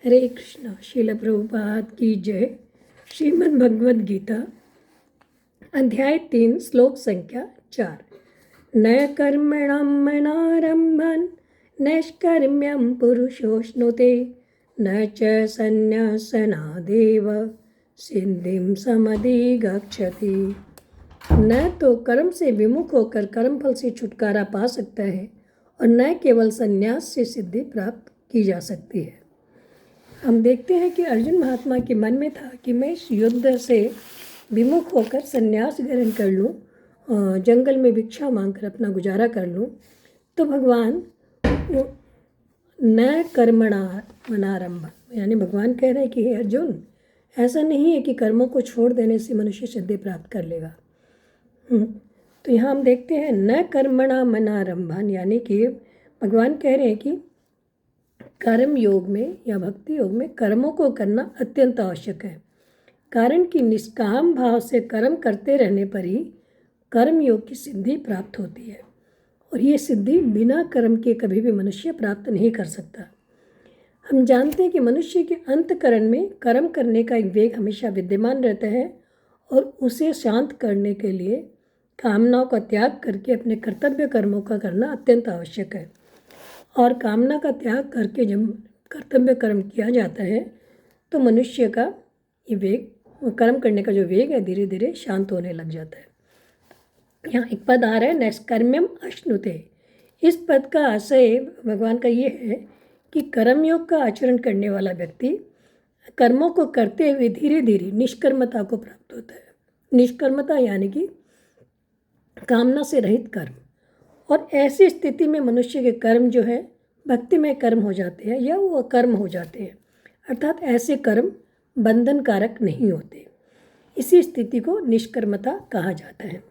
हरे कृष्णा। श्रील प्रभुपाद की जय। श्रीमद् भगवद गीता अध्याय 3 श्लोक संख्या 4। न कर्मणामनारम्भान् नैष्कर्म्यं पुरुषोऽश्नुते न च संन्यासनादेव सिद्धिं समधिगच्छति। न तो कर्म से विमुख होकर कर्मफल से छुटकारा पा सकता है और न केवल संन्यास से सिद्धि प्राप्त की जा सकती है। हम देखते हैं कि अर्जुन महात्मा के मन में था कि मैं इस युद्ध से विमुख होकर संन्यास ग्रहण कर लूँ, जंगल में भिक्षा मांगकर अपना गुजारा कर लूँ। तो भगवान न कर्मणा मनारंभ, यानी भगवान कह रहे हैं कि अर्जुन, ऐसा नहीं है कि कर्मों को छोड़ देने से मनुष्य सिद्धि प्राप्त कर लेगा। तो यहाँ हम देखते हैं न कर्मणा मनारंभन, यानी कि भगवान कह रहे हैं कि कर्म योग में या भक्ति योग में कर्मों को करना अत्यंत आवश्यक है, कारण कि निष्काम भाव से कर्म करते रहने पर ही कर्म योग की सिद्धि प्राप्त होती है, और ये सिद्धि बिना कर्म के कभी भी मनुष्य प्राप्त नहीं कर सकता। हम जानते हैं कि मनुष्य के अंतःकरण में कर्म करने का एक वेग हमेशा विद्यमान रहता है, और उसे शांत करने के लिए कामनाओं का त्याग करके अपने कर्तव्य कर्मों का करना अत्यंत आवश्यक है। और कामना का त्याग करके जब कर्तव्य कर्म किया जाता है तो मनुष्य का ये वेग, कर्म करने का जो वेग है, धीरे धीरे शांत होने लग जाता है। यहाँ एक पद आ रहा है नैष्कर्म्यम अश्नुते। इस पद का आशय भगवान का ये है कि कर्मयोग का आचरण करने वाला व्यक्ति कर्मों को करते हुए धीरे धीरे निष्कर्मता को प्राप्त होता है। निष्कर्मता यानी कि कामना से रहित कर्म, और ऐसी स्थिति में मनुष्य के कर्म जो है भक्तिमय कर्म हो जाते हैं या वो अकर्म हो जाते हैं, अर्थात ऐसे कर्म बंधन कारक नहीं होते। इसी स्थिति को निष्कर्मता कहा जाता है।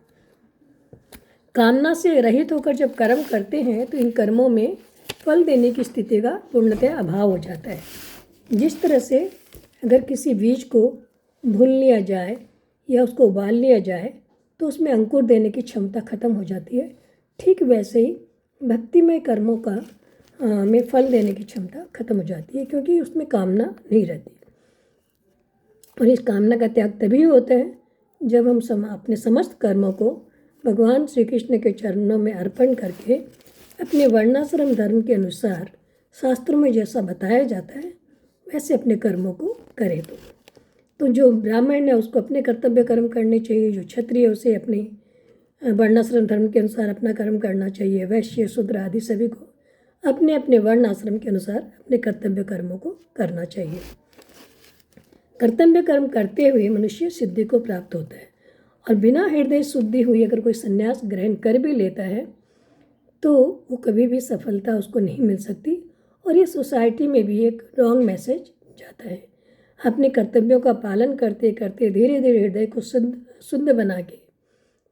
कामना से रहित होकर जब कर्म करते हैं तो इन कर्मों में फल देने की स्थिति का पूर्णतः अभाव हो जाता है। जिस तरह से अगर किसी बीज को भून लिया जाए या उसको उबाल लिया जाए तो उसमें अंकुर देने की क्षमता खत्म हो जाती है, ठीक वैसे ही भक्तिमय कर्मों का में फल देने की क्षमता खत्म हो जाती है, क्योंकि उसमें कामना नहीं रहती। और इस कामना का त्याग तभी होता है जब हम अपने समस्त कर्मों को भगवान श्री कृष्ण के चरणों में अर्पण करके अपने वर्णाश्रम धर्म के अनुसार शास्त्रों में जैसा बताया जाता है वैसे अपने कर्मों को करें। तो जो ब्राह्मण है उसको अपने कर्तव्य कर्म करने चाहिए, जो क्षत्रिय है उसे अपने वर्णाश्रम धर्म के अनुसार अपना कर्म करना चाहिए, वैश्य शूद्र आदि सभी को अपने अपने वर्ण आश्रम के अनुसार अपने कर्तव्य कर्मों को करना चाहिए। कर्तव्य कर्म करते हुए मनुष्य सिद्धि को प्राप्त होता है, और बिना हृदय शुद्धि हुई अगर कोई संन्यास ग्रहण कर भी लेता है तो वो कभी भी सफलता उसको नहीं मिल सकती, और ये सोसाइटी में भी एक रॉन्ग मैसेज जाता है। अपने कर्तव्यों का पालन करते करते धीरे धीरे हृदय को शुद्ध बना के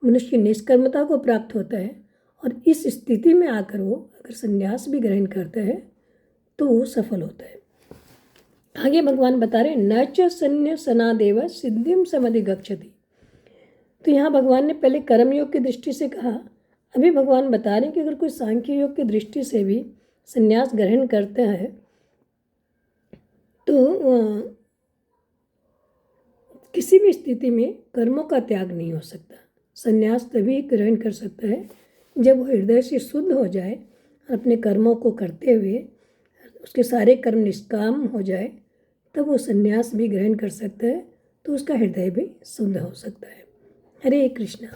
मनुष्य निष्कर्मता को प्राप्त होता है, और इस स्थिति में आकर वो अगर संन्यास भी ग्रहण करता है तो वो सफल होता है। आगे भगवान बता रहे न च संन्यासनादेव सिद्धिं समधिगच्छति। तो यहाँ भगवान ने पहले कर्मयोग की दृष्टि से कहा, अभी भगवान बता रहे हैं कि अगर कोई सांख्य योग की दृष्टि से भी संन्यास ग्रहण करता है तो किसी भी स्थिति में कर्मों का त्याग नहीं हो सकता। संन्यास तभी ग्रहण कर सकता है जब वो हृदय से शुद्ध हो जाए, अपने कर्मों को करते हुए उसके सारे कर्म निष्काम हो जाए, तब वो संन्यास भी ग्रहण कर सकता है, तो उसका हृदय भी शुद्ध हो सकता है। हरे कृष्णा।